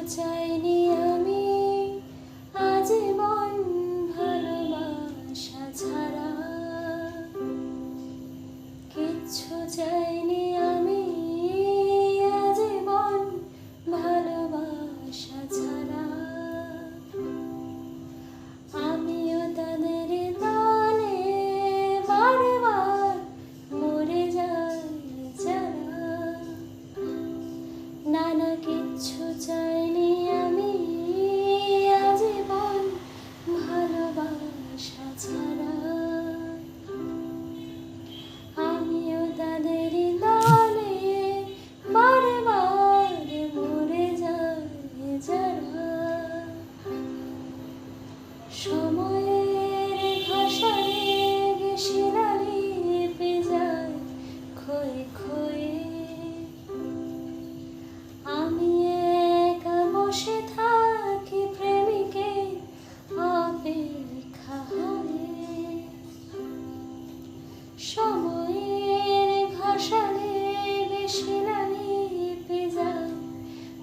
চাইনি আমি আজীবন ভালোবাসা ছাড়া, কিচ্ছু চাইনি আমি আজীবন ভালোবাসা ছাড়া। আমিও তাদের দলে বারবার মরে যাই যারা, নানা কিচ্ছু চাইনি আমি আজীবন ভালোবাসা ছাড়া। আমিও তাদের দলে বারবার মরে যাই যারা, সময়ের ভাষায় শিলালি যায় ক্ষয়ে ক্ষয়ে। আমি একা বসে থাকি প্রেমিকে অপেক্ষা হয়ে, সময়ের ভাষায় শিলালি যায়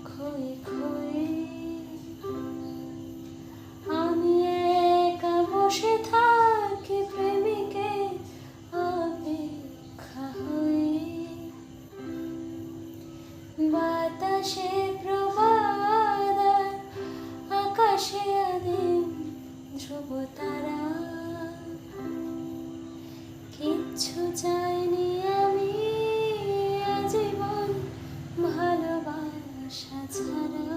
ক্ষয়ে ক্ষয়ে। আমি একা বসে থাকি প্রেমিকে অপেক্ষা হয়ে। বাতাসে প্রবাদ আকাশে আদিম ধ্রুব তারা, কিচ্ছু চাইনি আমি আজীবন ভালোবাসা ছাড়া,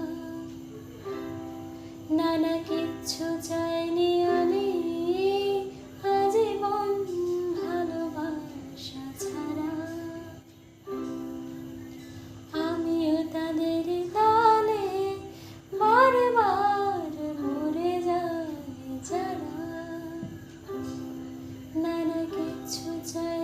নানা কিচ্ছু চাইনি আমি আজীবন ভালোবাসা ছাড়া। আমিও তাদের দলে বারবার মরে যাই যারা, নানা কিচ্ছু চাই